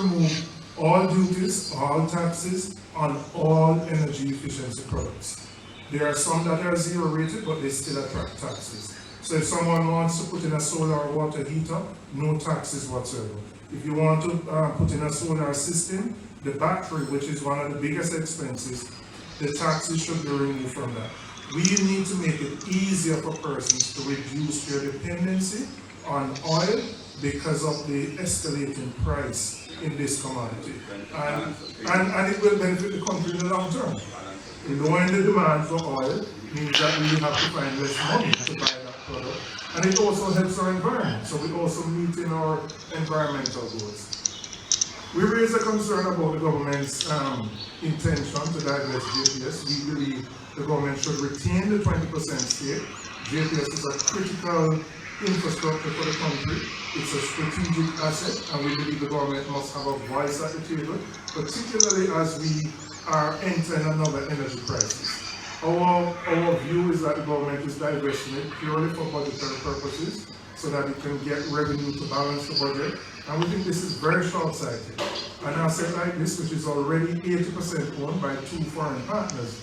remove all duties, all taxes on all energy efficiency products. There are some that are zero rated, but they still attract taxes. So if someone wants to put in a solar or water heater, no taxes whatsoever. If you want to put in a solar system, the battery, which is one of the biggest expenses, the taxes should be removed from that. We need to make it easier for persons to reduce their dependency on oil because of the escalating price in this commodity. And it will benefit the country in the long term. Lowering the demand for oil means that we have to find less money to buy that product. And it also helps our environment, so we also meet in our environmental goals. We raise a concern about the government's intention to divest JPS. We believe the government should retain the 20% stake. JPS is a critical infrastructure for the country. It's a strategic asset, and we believe the government must have a voice at the table, particularly as we are entering another energy crisis. Our view is that the government is divesting it purely for budgetary purposes, so that it can get revenue to balance the budget. And we think this is very short-sighted. An asset like this, which is already 80% owned by 2 foreign partners,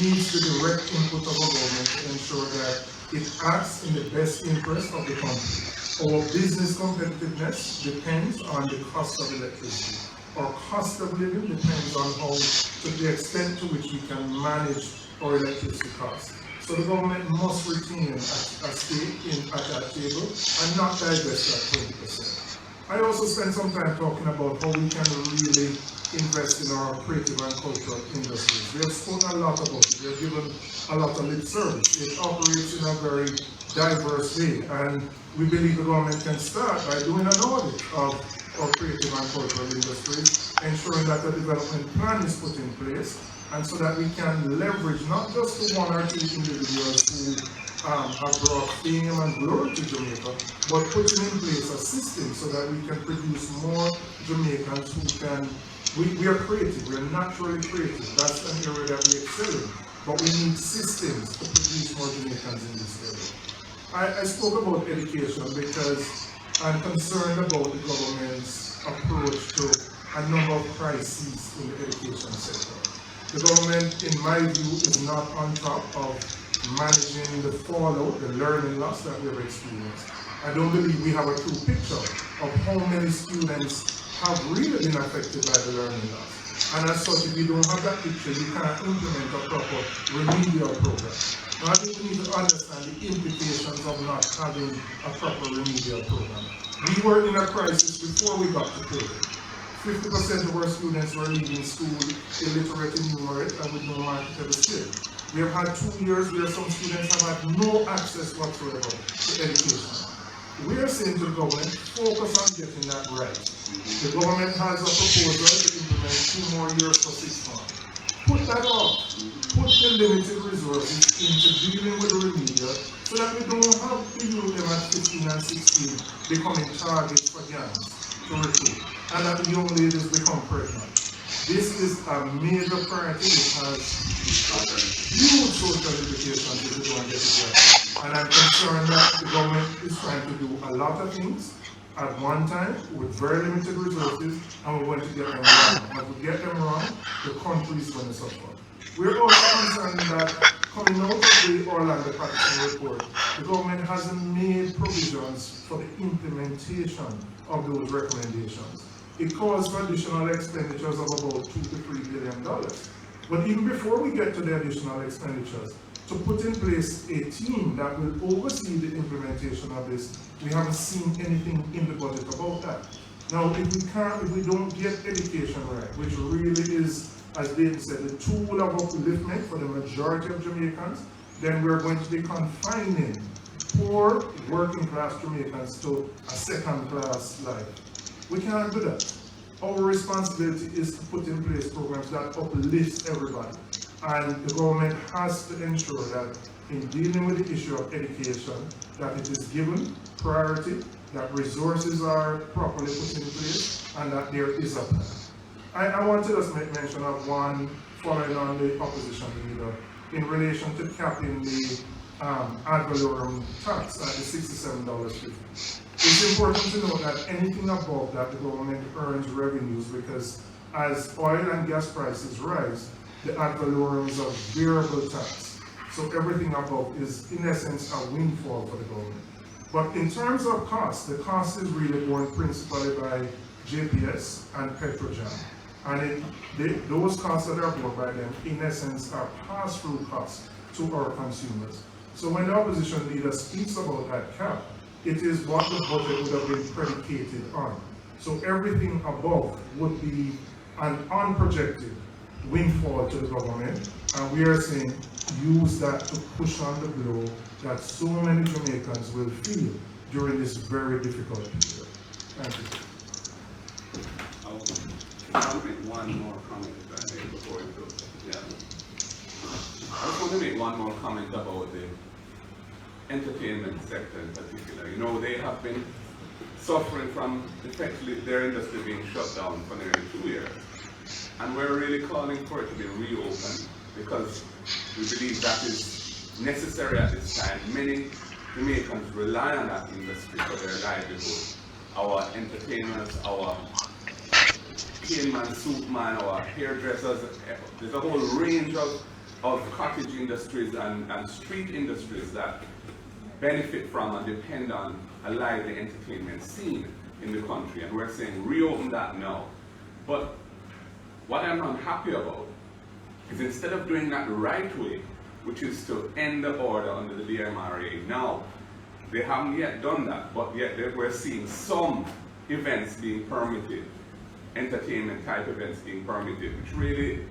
needs the direct input of our government to ensure that it acts in the best interest of the country. Our business competitiveness depends on the cost of electricity. Our cost of living depends on to the extent to which we can manage our electricity costs. So the government must retain a stake at that table and not divest that 20%. I also spent some time talking about how we can really invest in our creative and cultural industries. We have spoken a lot about it. We have given a lot of lip service. It operates in a very diverse way, and we believe the government can start by doing an audit of our creative and cultural industries, ensuring that a development plan is put in place, and so that we can leverage not just the 1 or 2 individuals who have brought fame and glory to Jamaica, but putting in place a system so that we can produce more Jamaicans who can. We are creative, we are naturally creative. That's an area that we excel in, but we need systems to produce more Jamaicans in this area. I spoke about education because I'm concerned about the government's approach to a number of crises in the education sector. The government, in my view, is not on top of managing the fallout, the learning loss that we have experienced. I don't believe we have a true picture of how many students have really been affected by the learning loss. And as such, if you don't have that picture, you can't implement a proper remedial program. Now, I think we need to understand the implications of not having a proper remedial program. We were in a crisis before we got to COVID. 50% of our students were leaving school illiterate in numeric and with no marketable skill. We have had 2 years where some students have had no access whatsoever to education. We are saying to the government, focus on getting that right. The government has a proposal to implement 2 more years for 6 months. Put that off. Put the limited resources into dealing with the remedial so that we don't have the youth them at 15 and 16 becoming targets for gangs to recruit, and that the young ladies become pregnant. This is a major priority. It has huge social implications if we don't get it right. And I'm concerned that the government is trying to do a lot of things at one time with very limited resources, and we want to get them wrong. And if we get them wrong, the country is going to suffer. We're also concerned that coming out of the Orlando Practitioner Report, the government hasn't made provisions for the implementation of those recommendations. It calls for additional expenditures of about $2 to $3 billion. But even before we get to the additional expenditures, to put in place a team that will oversee the implementation of this, we haven't seen anything in the budget about that. Now, if we don't get education right, which really is, as David said, the tool of upliftment for the majority of Jamaicans, then we're going to be confining poor working class Jamaicans to a second-class life. We can't do that. Our responsibility is to put in place programs that uplift everybody. And the government has to ensure that in dealing with the issue of education, that it is given priority, that resources are properly put in place, and that there is a plan. I want to just make mention of one following on the opposition leader in relation to capping the ad valorem tax at the $67.50. It's important to know that anything above that, the government earns revenues, because as oil and gas prices rise, the ad valorem is a variable tax. So everything above is, in essence, a windfall for the government. But in terms of cost, the cost is really borne principally by JPS and Petrojan. And those costs that are borne by them, in essence, are pass-through costs to our consumers. So when the opposition leader speaks about that cap, it is what the budget would have been predicated on. So everything above would be an unprojected windfall to the government, and we are saying use that to push on the blow that so many Jamaicans will feel during this very difficult period. Thank you. I'll make one more comment if I may before we go. Yeah. I just want to make one more comment about the entertainment sector in particular. You know, they have been suffering from effectively their industry being shut down for nearly 2 years. And we're really calling for it to be reopened because we believe that is necessary at this time. Many Jamaicans rely on that industry for their livelihood. Our entertainers, our caveman, soup man, our hairdressers, there's a whole range of cottage industries and street industries that benefit from and depend on a lively entertainment scene in the country, and we're saying reopen that now. But what I'm unhappy about is instead of doing that the right way, which is to end the order under the DMRA now, they haven't yet done that, but yet we're seeing some events being permitted, entertainment type events being permitted, which really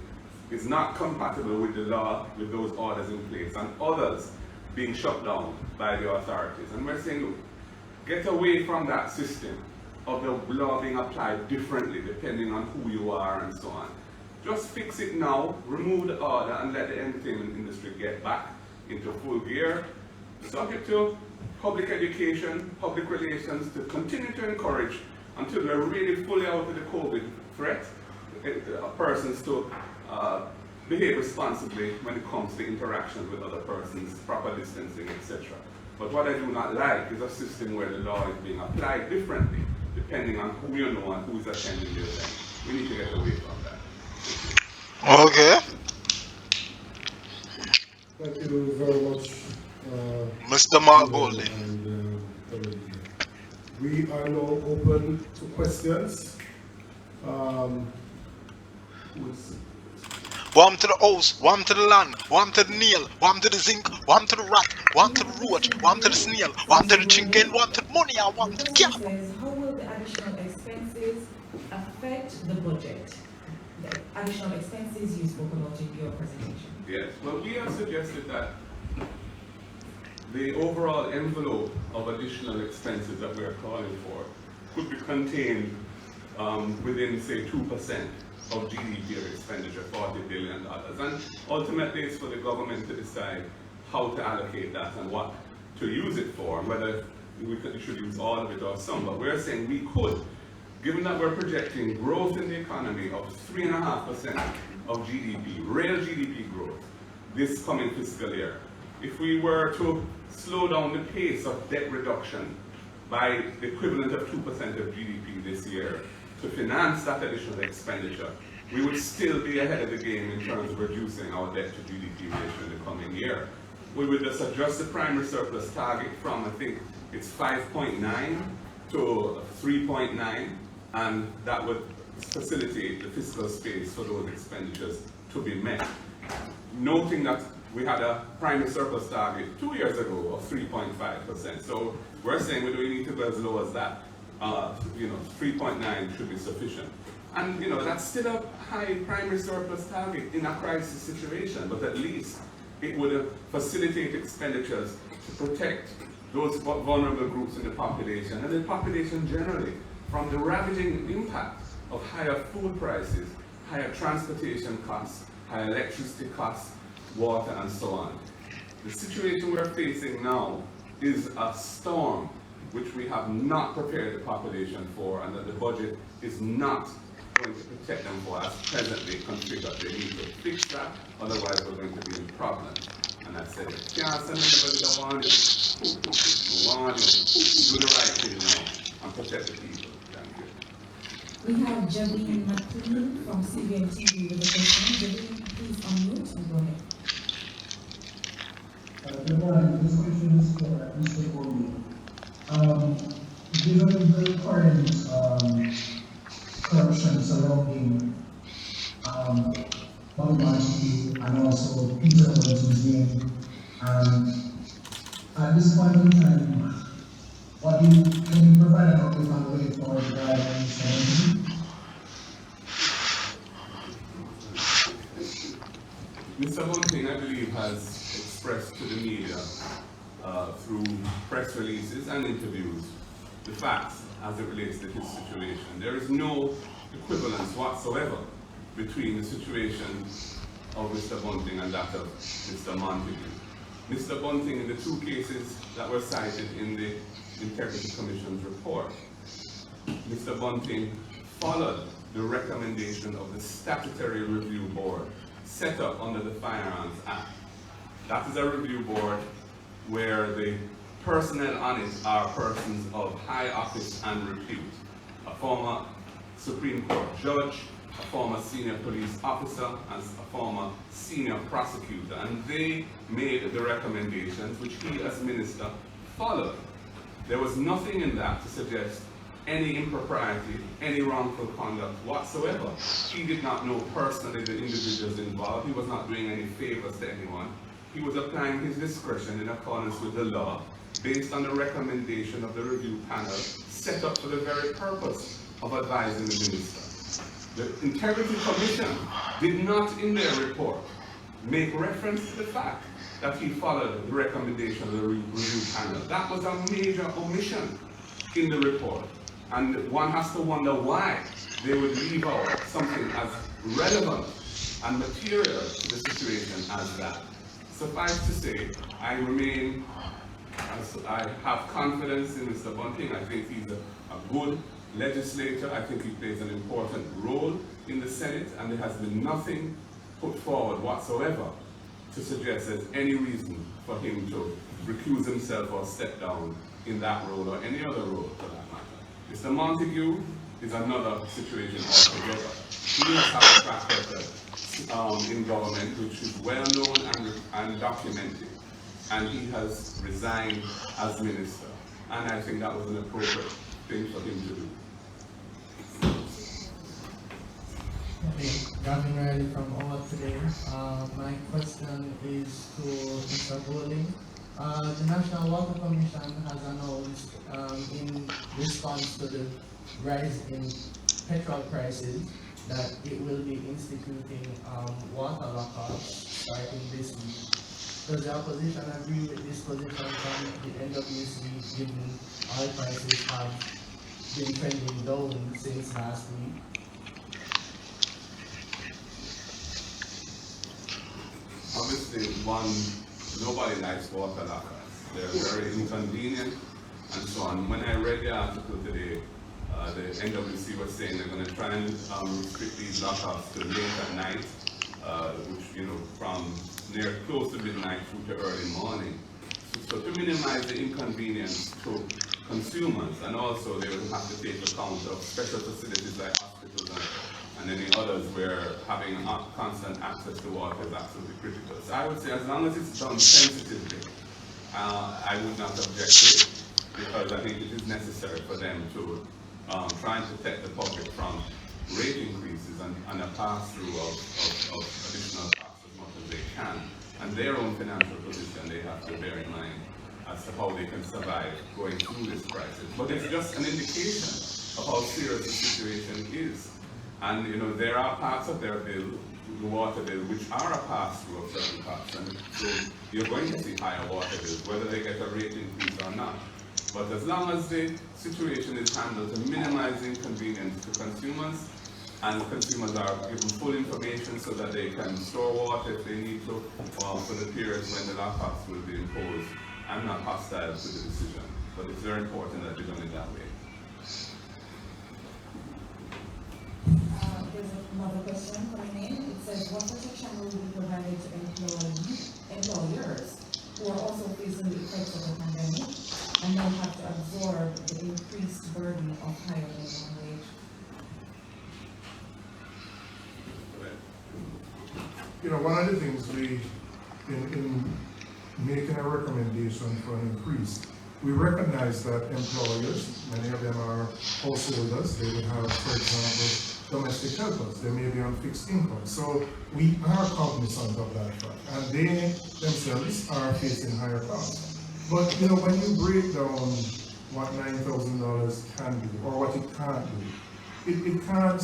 is not compatible with the law, with those orders in place, and others being shut down by the authorities. And we're saying, look, get away from that system of the law being applied differently depending on who you are and so on. Just fix it now, remove the order, and let the entertainment industry get back into full gear, subject to public education, public relations, to continue to encourage until we're really fully out of the COVID threat, persons to behave responsibly when it comes to interactions with other persons, proper distancing, etc. But what I do not like is a system where the law is being applied differently, depending on who you know and who is attending the event. We need to get away from that. Okay. Thank you very much, Mr. Mark Golding. We are now open to questions. Warm to the house, warm to the land, warm to the nail, warm to the zinc, warm to the rat, warm to the roach, warm to the snail, warm to the chicken, warm to the money, and warm to the cat. How will the additional expenses affect the budget? The additional expenses you spoke about in your presentation. Yes, well, we have suggested that the overall envelope of additional expenses that we are calling for could be contained within, say, 2% of GDP or expenditure, $40 billion. And ultimately, it's for the government to decide how to allocate that and what to use it for, whether we should use all of it or some. But we're saying we could, given that we're projecting growth in the economy of 3.5% of GDP, real GDP growth, this coming fiscal year. If we were to slow down the pace of debt reduction by the equivalent of 2% of GDP this year to finance that additional expenditure, we would still be ahead of the game in terms of reducing our debt to GDP ratio in the coming year. We would just adjust the primary surplus target from, I think it's 5.9 to 3.9, and that would facilitate the fiscal space for those expenditures to be met. Noting that we had a primary surplus target 2 years ago of 3.5%. So we're saying we don't need to go as low as that. 3.9 should be sufficient. And that's still a high primary surplus target in a crisis situation, but at least it would facilitate expenditures to protect those vulnerable groups in the population and the population generally from the ravaging impact of higher food prices, higher transportation costs, higher electricity costs, water, and so on. The situation we're facing now is a storm which we have not prepared the population for, and that the budget is not going to protect them for as presently configured. They need to fix that, otherwise we're going to be in problems. And I said, can't send anybody to warn you. Warn you. Do the right thing now and protect the people. Thank you. We have Javine McLean from CBN TV with a question. Javine, please unmute and go ahead. Good morning. This question is for Mr. Gordon. Given the current corruption surrounding Bangladesh and also Peter Museum, at this point in time, can you provide an update on the way forward regarding this? Mr. Bunting, I believe, has expressed to the media through press releases and interviews the facts as it relates to his situation. There is no equivalence whatsoever between the situation of Mr. Bunting and that of Mr. Montague. Mr. Bunting, in the two cases that were cited in the Integrity Commission's report, Mr. Bunting followed the recommendation of the Statutory Review Board set up under the Firearms Act. That is a review board where the personnel on it are persons of high office and repute. A former Supreme Court judge, a former senior police officer, and a former senior prosecutor. And they made the recommendations which he as minister followed. There was nothing in that to suggest any impropriety, any wrongful conduct whatsoever. He did not know personally the individuals involved. He was not doing any favors to anyone. He was applying his discretion in accordance with the law based on the recommendation of the review panel set up for the very purpose of advising the minister. The Integrity Commission did not in their report make reference to the fact that he followed the recommendation of the review panel. That was a major omission in the report. And one has to wonder why they would leave out something as relevant and material to the situation as that. Suffice to say, I have confidence in Mr. Bunting. I think he's a good legislator. I think he plays an important role in the Senate, and there has been nothing put forward whatsoever to suggest there's any reason for him to recuse himself or step down in that role or any other role for that matter. Mr. Montague is another situation altogether. He has had a track record in government which is well known and documented, and he has resigned as minister, and I think that was an appropriate thing for him to do. Okay, Gavin Riley from All Today. My question is to Mr. Bowling. The National Water Commission has announced in response to the rise in petrol prices that it will be instituting water lockouts starting this week. Does the opposition agree with this position from the NWC, given oil prices have been trending down since last week? Obviously, nobody likes water lockouts. They're very inconvenient and so on. When I read the article today, the NWC was saying they're going to try and restrict these lockouts to late at night, which, from near close to midnight through to early morning. So to minimize the inconvenience to consumers, and also they will have to take account of special facilities like hospitals and any others where having constant access to water is absolutely critical. So I would say as long as it's done sensitively, I would not object to it, because I think it is necessary for them to try and protect the public from rate increases and a pass-through of additional costs as much as they can. And their own financial position they have to bear in mind as to how they can survive going through this crisis. But it's just an indication of how serious the situation is. And there are parts of their bill, the water bill, which are a pass-through of certain costs. And so you're going to see higher water bills, whether they get a rate increase or not. But as long as the situation is handled to minimize inconvenience to consumers, and consumers are given full information so that they can store water if they need to, for the periods when the lockouts will be imposed, I'm not hostile to the decision, but it's very important that they're done it that way. There's another question coming in. It says, what protection will be provided to employees employers who are also facing the effects of the pandemic and now have to absorb the increased burden of higher minimum wage. You know, one of the things in making a recommendation for an increase, we recognize that employers, many of them are householders, they will have, for example, domestic helpers, they may be on fixed income. So we are cognizant of that fact, and they themselves are facing higher costs. But you know, when you break down what $9,000 can do or what it can't do, it can't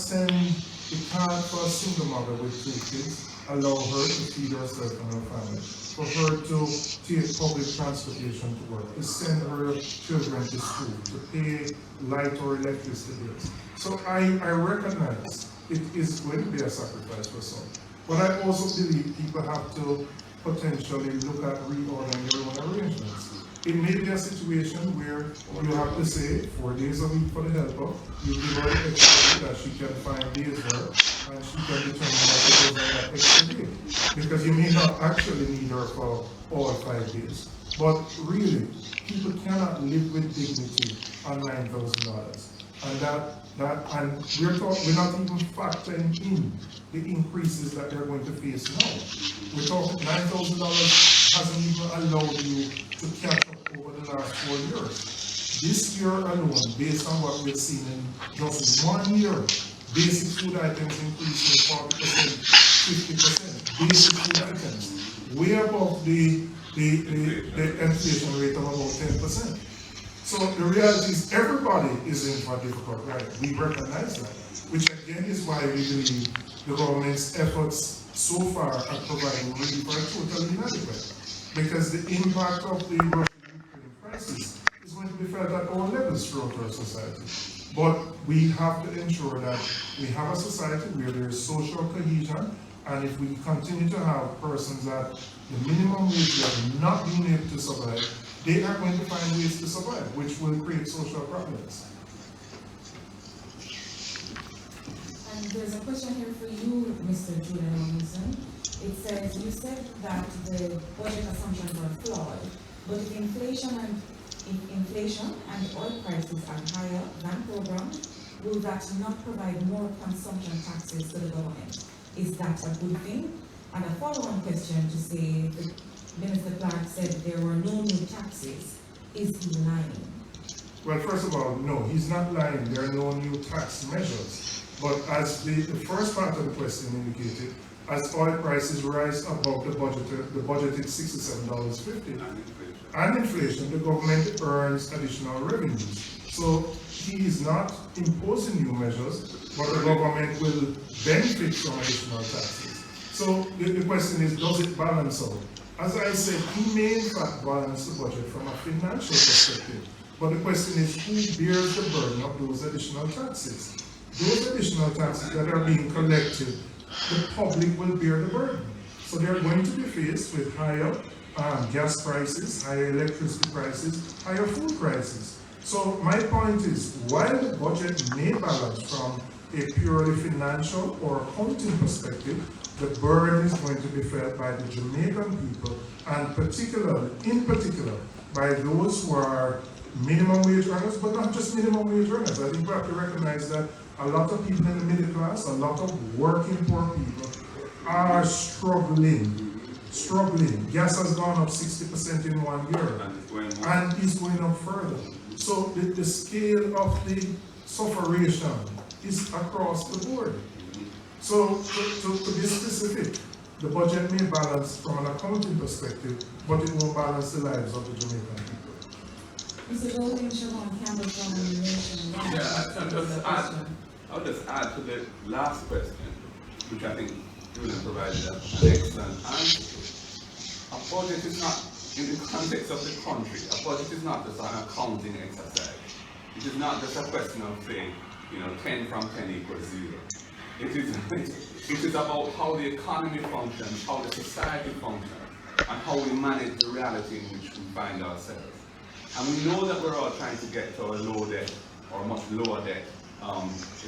for a single mother with 2 kids allow her to feed herself and her family, for her to take public transportation to work, to send her children to school, to pay light or electricity bills. So I recognize it is going to be a sacrifice for some. But I also believe people have to potentially look at reordering their own arrangements. It may be a situation where you have to say 4 days a week for the helper, you give her the extra that she can find days work, and she can determine what to do on that extra day. Because you may not actually need her for all 5 days. But really, people cannot live with dignity on $9,000. And we're not even factoring in the increases that they're going to face now. We're talking $9,000 hasn't even allowed you to catch up over the last 4 years. This year alone, based on what we've seen in just 1 year, basic food items increasing 40%, 50%. Basic food items, way above the inflation rate of about 10%. So the reality is everybody is in for a difficult ride. We recognize that, which again is why we believe the government's efforts so far at providing relief are totally inadequate. Because the impact of the Russia-Ukraine crisis is going to be felt at all levels throughout our society. But we have to ensure that we have a society where there is social cohesion, and if we continue to have persons at the minimum wage level not being able to survive, they are going to find ways to survive, which will create social problems. And there's a question here for you, Mr. Julian Robinson. It says, you said that the budget assumptions are flawed, but if inflation and oil prices are higher than programmed, will that not provide more consumption taxes to the government? Is that a good thing? And a follow-on question to say, Minister Clark said there were no new taxes. Is he lying? Well, first of all, no, he's not lying. There are no new tax measures. But as the first part of the question indicated, as oil prices rise above the budgeted $67.50, and inflation, the government earns additional revenues. So he is not imposing new measures, but the government will benefit from additional taxes. So the question is, does it balance out? As I said, he may in fact balance the budget from a financial perspective, but the question is, who bears the burden of those additional taxes? Those additional taxes that are being collected, the public will bear the burden. So they're going to be faced with higher gas prices, higher electricity prices, higher food prices. So my point is, while the budget may balance from a purely financial or accounting perspective, the burden is going to be felt by the Jamaican people, and in particular, by those who are minimum wage earners, but not just minimum wage earners. I think we have to recognize that a lot of people in the middle class, a lot of working poor people are struggling. Gas has gone up 60% in 1 year, and it's going up further. So the scale of the sufferation is across the board. So to be specific, the budget may balance from an accounting perspective, but it won't balance the lives of the Jamaican people. Mr. Golding, Siobhan Campbell from the Nation. I'll just add to the last question, which I think Julian provided an excellent answer to. A budget is not, in the context of the country, a budget is not just an accounting exercise. It is not just a question of saying, 10 from 10 equals 0. It is about how the economy functions, how the society functions, and how we manage the reality in which we find ourselves. And we know that we're all trying to get to a low debt, or much lower debt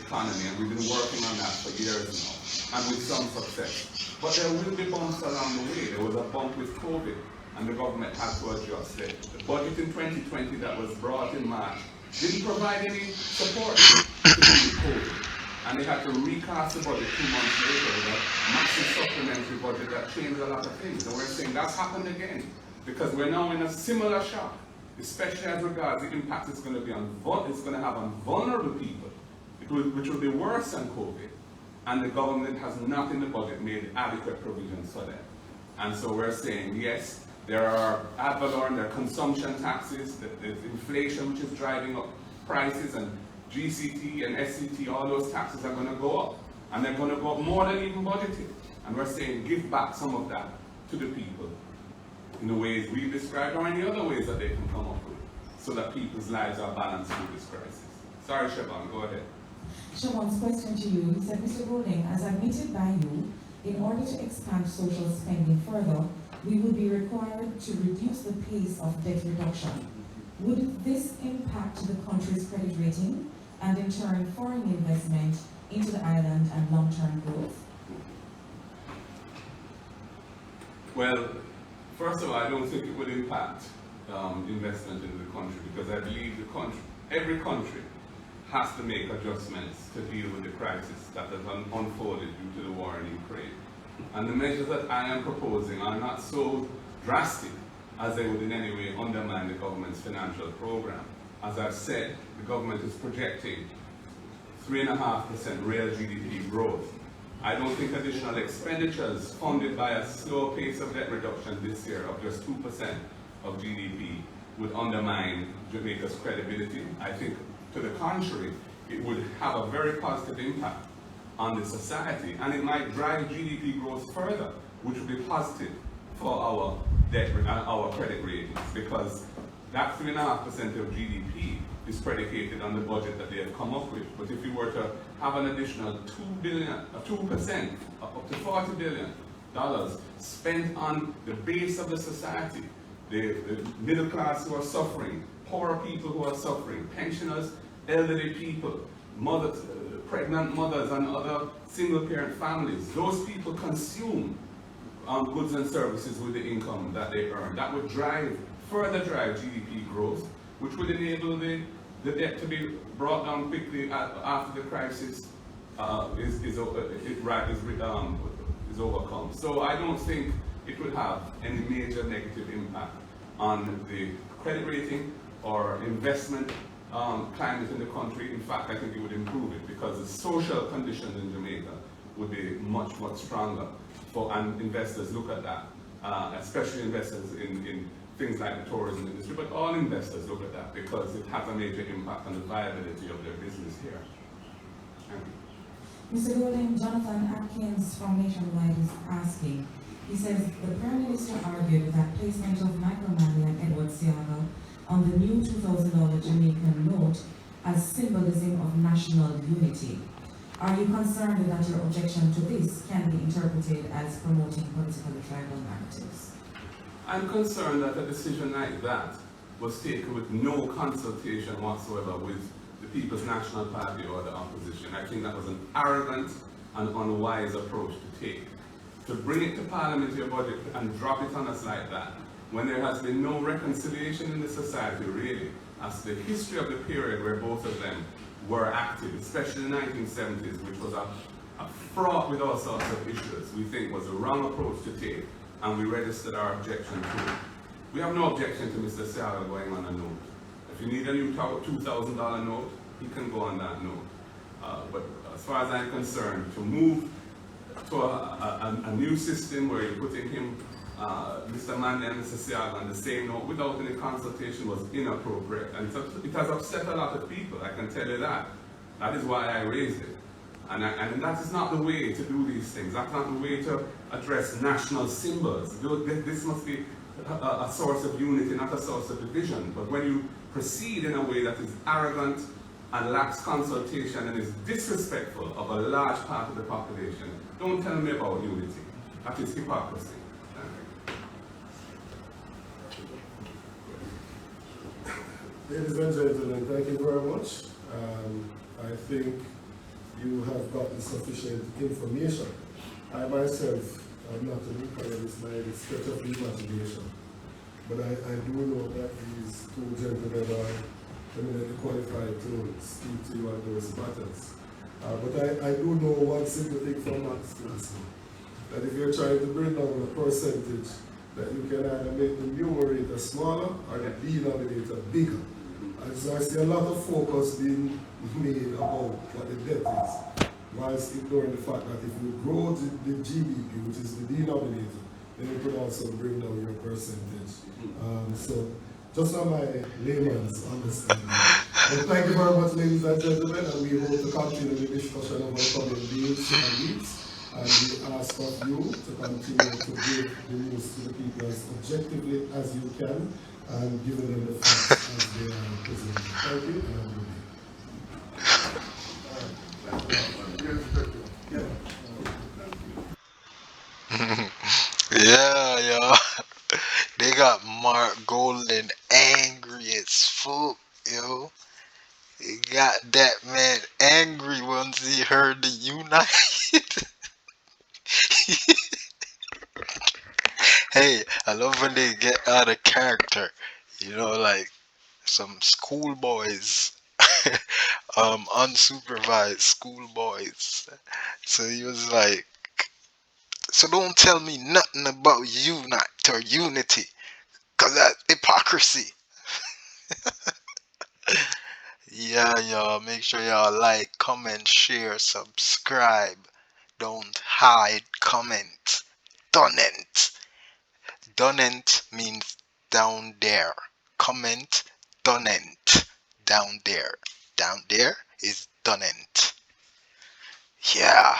economy, and we've been working on that for years now, and with some success. But there will be bumps along the way. There was a bump with COVID, and the government had to adjust it. The budget in 2020 that was brought in March didn't provide any support to deal with COVID. And they had to recast the budget 2 months later with a massive supplementary budget that changed a lot of things. And we're saying that's happened again, because we're now in a similar shock, especially as regards the impact it's going to have on vulnerable people, which will be worse than COVID. And the government has not in the budget made adequate provisions for them. And so we're saying, yes, there are ad valorem, there are consumption taxes, there's inflation which is driving up prices, and GCT and SCT, all those taxes are going to go up. And they're going to go up more than even budgeted. And we're saying give back some of that to the people in the ways we've described, or any other ways that they can come up with, so that people's lives are balanced through this crisis. Sorry, Siobhan, go ahead. Siobhan's question to you, he said, Mr. Golding, as admitted by you, in order to expand social spending further, we would be required to reduce the pace of debt reduction. Would this impact the country's credit rating and in turn foreign investment into the island and long-term growth? Well, first of all, I don't think it would impact investment in the country, because I believe every country has to make adjustments to deal with the crisis that has unfolded due to the war in Ukraine. And the measures that I am proposing are not so drastic as they would in any way undermine the government's financial program. As I've said, the government is projecting 3.5% real GDP growth. I don't think additional expenditures funded by a slow pace of debt reduction this year of just 2% of GDP would undermine Jamaica's credibility. I think, to the contrary, it would have a very positive impact on the society, and it might drive GDP growth further, which would be positive for our debt, our credit ratings, because that 3.5% of GDP is predicated on the budget that they have come up with. But if you were to have an additional 2%, up to $40 billion spent on the base of the society, the middle class who are suffering, poor people who are suffering, pensioners, elderly people, mothers, pregnant mothers and other single parent families, those people consume goods and services with the income that they earn. That would further drive GDP growth, which would enable the debt to be brought down quickly after the crisis is overcome. So I don't think it would have any major negative impact on the credit rating or investment climate in the country. In fact, I think it would improve it, because the social conditions in Jamaica would be much, much stronger. And investors look at that, especially investors in things like the tourism industry, but all investors look at that because it has a major impact on the viability of their business here. Thank you. Mr. Golding, Jonathan Atkins from Nationwide is asking, he says, the Prime Minister argued that placement of Michael Manley and Edward Siaga on the new $2,000 Jamaican note as symbolism of national unity. Are you concerned that your objection to this can be interpreted as promoting politically tribal narratives? I'm concerned that a decision like that was taken with no consultation whatsoever with the People's National Party or the opposition. I think that was an arrogant and unwise approach to take. To bring it to parliamentary budget and drop it on us like that, when there has been no reconciliation in the society really, as to the history of the period where both of them were active, especially the 1970s, which was a fraught with all sorts of issues, we think was a wrong approach to take, and we registered our objection to it. We have no objection to Mr. Siaga going on a note. If you need a new $2,000 note, he can go on that note. But as far as I'm concerned, to move to a new system where you're putting him, Mr. Manley and Mr. Siaga on the same note without any consultation was inappropriate. And it has upset a lot of people, I can tell you that. That is why I raised it. And that is not the way to do these things. That's not the way to address national symbols. This must be a source of unity, not a source of division. But when you proceed in a way that is arrogant and lacks consultation and is disrespectful of a large part of the population, don't tell me about unity. That is hypocrisy. Ladies and gentlemen, thank you very much. I think you have gotten sufficient information. I myself I'm not to inquire this by the stretch of the imagination. But I do know that these two gentlemen are eminently qualified to speak to you on those matters. But I do know one simple thing from math students, that if you're trying to bring down a percentage, that you can either make the numerator smaller or the denominator bigger. And so I see a lot of focus being made about what the debt is, whilst ignoring the fact that if you grow the GDP, which is the denominator, then you could also bring down your percentage. So just on my layman's understanding. But thank you very much, ladies and gentlemen, and we hope to continue the discussion of our coming days and weeks. And we ask of you to continue to give the news to the people as objectively as you can, and giving them the facts as they are presented. Thank you, and Yeah, yo. They got Mark Golden angry as fuck, yo. They got that man angry once he heard the United. Hey, I love when they get out of character. You know, like some schoolboys, unsupervised schoolboys. So he was like, so don't tell me nothing about unite or unity, cause that's hypocrisy. Yeah, y'all, make sure y'all like, comment, share, subscribe. Don't hide, comment. Donent. Donent means down there. Comment, donent. Down there. Down there is donent. Yeah.